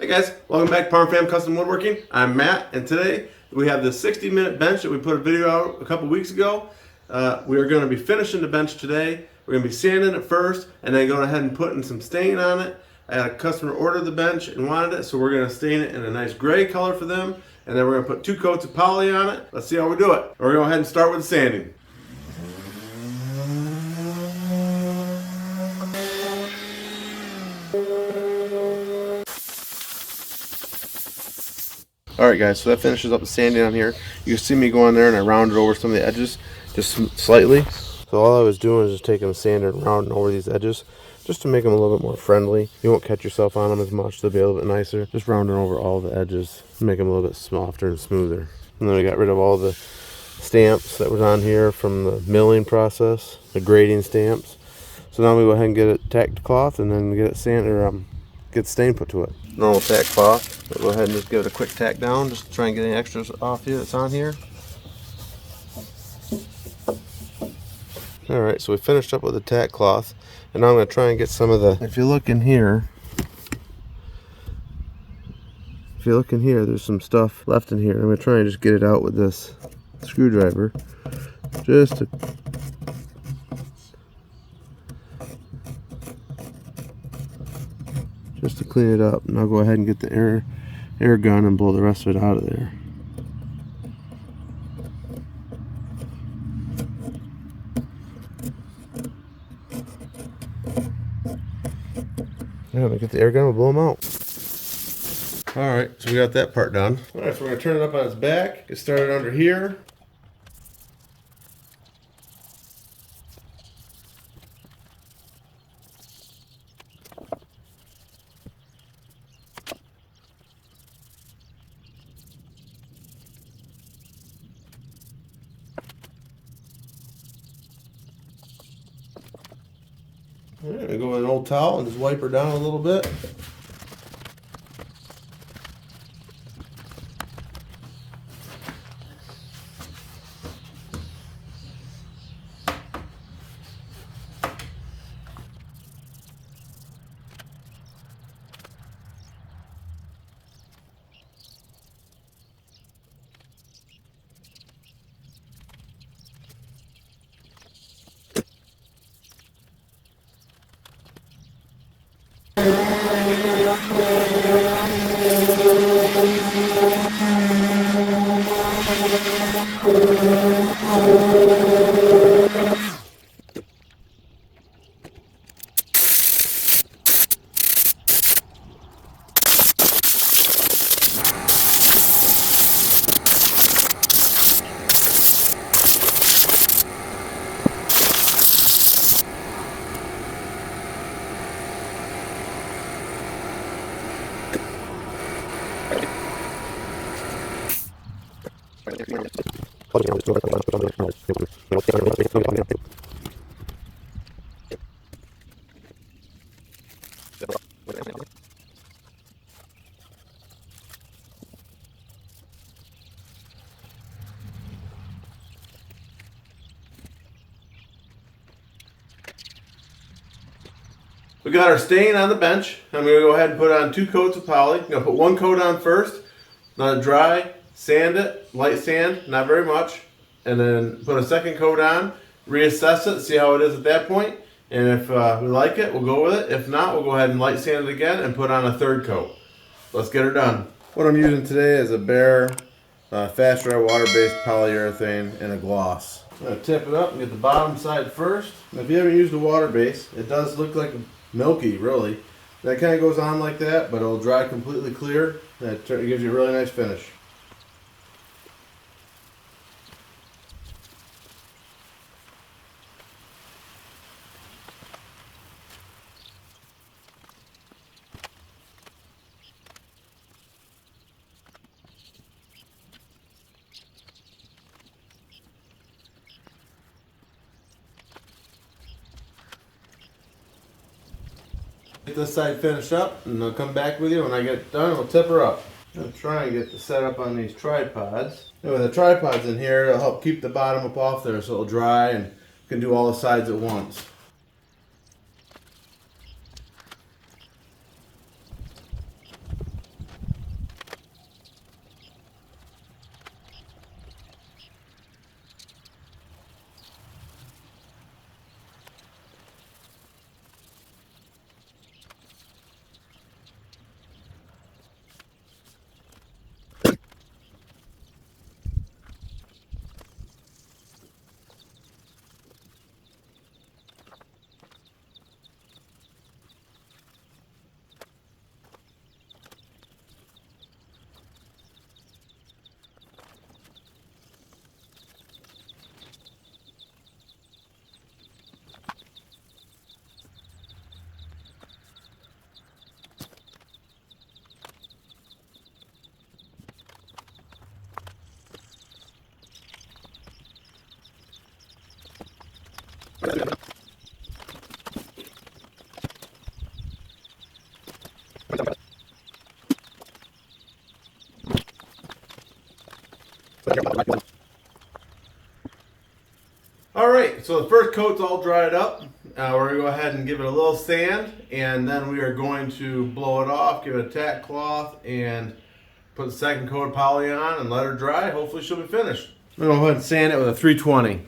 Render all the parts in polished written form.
Hey guys, welcome back to Farm Fam Custom Woodworking. I'm Matt, and today we have the 60-minute bench that we put a video out a couple weeks ago. We are going to be finishing the bench today. We're going to be sanding it first, and then going ahead and putting some stain on it. I had a customer order the bench and wanted it, so we're going to stain it in a nice gray color for them, and then we're going to put 2 coats of poly on it. Let's see how we do it. We're going to go ahead and start with the sanding. Alright guys, so that finishes up the sanding on here. You can see me go on there and I rounded over some of the edges just slightly. So all I was doing is just taking the sander and rounding over these edges just to make them a little bit more friendly. You won't catch yourself on them as much, they'll be a little bit nicer. Just rounding over all the edges, make them a little bit softer and smoother. And then I got rid of all the stamps that was on here from the milling process, the grading stamps. So now we go ahead and get it tacked to cloth and then get it sanded, or get stain put to it. Normal tack cloth. We'll go ahead and just give it a quick tack down just to try and get any extras off here that's on here. Alright, so we finished up with the tack cloth, and now I'm going to try and get some of the, if you look in here, there's some stuff left in here. I'm going to try and just get it out with this screwdriver just to clean it up, and I'll go ahead and get the air gun and blow the rest of it out of there. Yeah, we get the air gun, we'll blow them out. Alright, so we got that part done. Alright, so we're going to turn it up on its back, get started under here. Alright, I go with an old towel and just wipe her down a little bit. We got our stain on the bench. I'm going to go ahead and put on 2 coats of poly. I'm going to put 1 coat on first, let it dry, sand it, light sand, not very much, and then put a 2nd coat on, reassess it, see how it is at that point, and if we like it, we'll go with it. If not, we'll go ahead and light sand it again and put on a 3rd coat. Let's get her done. What I'm using today is a bare, fast dry water-based polyurethane and a gloss. I'm going to tip it up and get the bottom side first. Now, if you haven't used a water base, it does look like milky, really. That kind of goes on like that, but it'll dry completely clear, and it gives you a really nice finish. Get this side finished up, and I'll come back with you when I get it done. We'll tip her up. I'm going to try and get the setup on these tripods. And with the tripods in here, it'll help keep the bottom up off there so it'll dry and you can do all the sides at once. so the first coat's all dried up. We're gonna go ahead and give it a little sand, and then we are going to blow it off, give it a tack cloth, and put the second coat of poly on and let her dry. Hopefully she'll be finished. I'm gonna go ahead and sand it with a 320.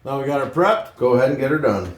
Now we got her prepped, go ahead and get her done.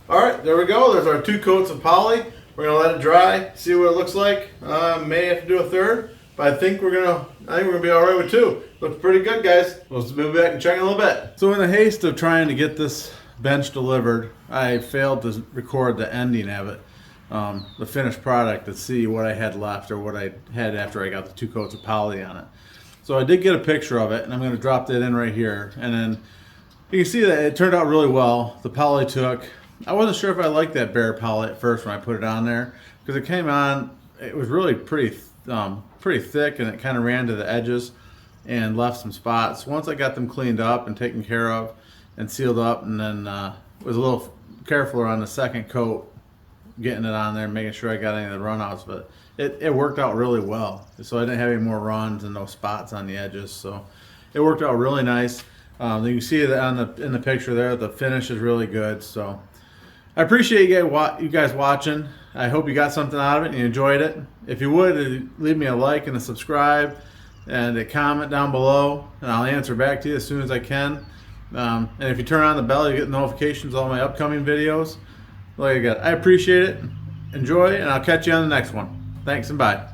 All right, there we go. There's our 2 coats of poly. We're gonna let it dry, see what it looks like. May have to do a third, but I think we're gonna be all right with 2. Looks pretty good, guys. Let's move back and check in a little bit. So in the haste of trying to get this bench delivered, I failed to record the ending of it, the finished product, to see what I had left or what I had after I got the 2 coats of poly on it. So I did get a picture of it, and I'm gonna drop that in right here. And then you can see that it turned out really well. The poly took. I wasn't sure if I liked that bare poly at first when I put it on there, because it came on, it was really pretty thick, and it kind of ran to the edges and left some spots. Once I got them cleaned up and taken care of and sealed up, and then was a little carefuler on the second coat, getting it on there and making sure I got any of the runouts, but it worked out really well. So I didn't have any more runs and no spots on the edges. So it worked out really nice. You can see that in the picture there, the finish is really good. So I appreciate you guys watching. I hope you got something out of it and you enjoyed it. If you would, leave me a like and a subscribe and a comment down below, and I'll answer back to you as soon as I can. And if you turn on the bell, you get notifications of all my upcoming videos. Like I appreciate it. Enjoy, and I'll catch you on the next one. Thanks and bye.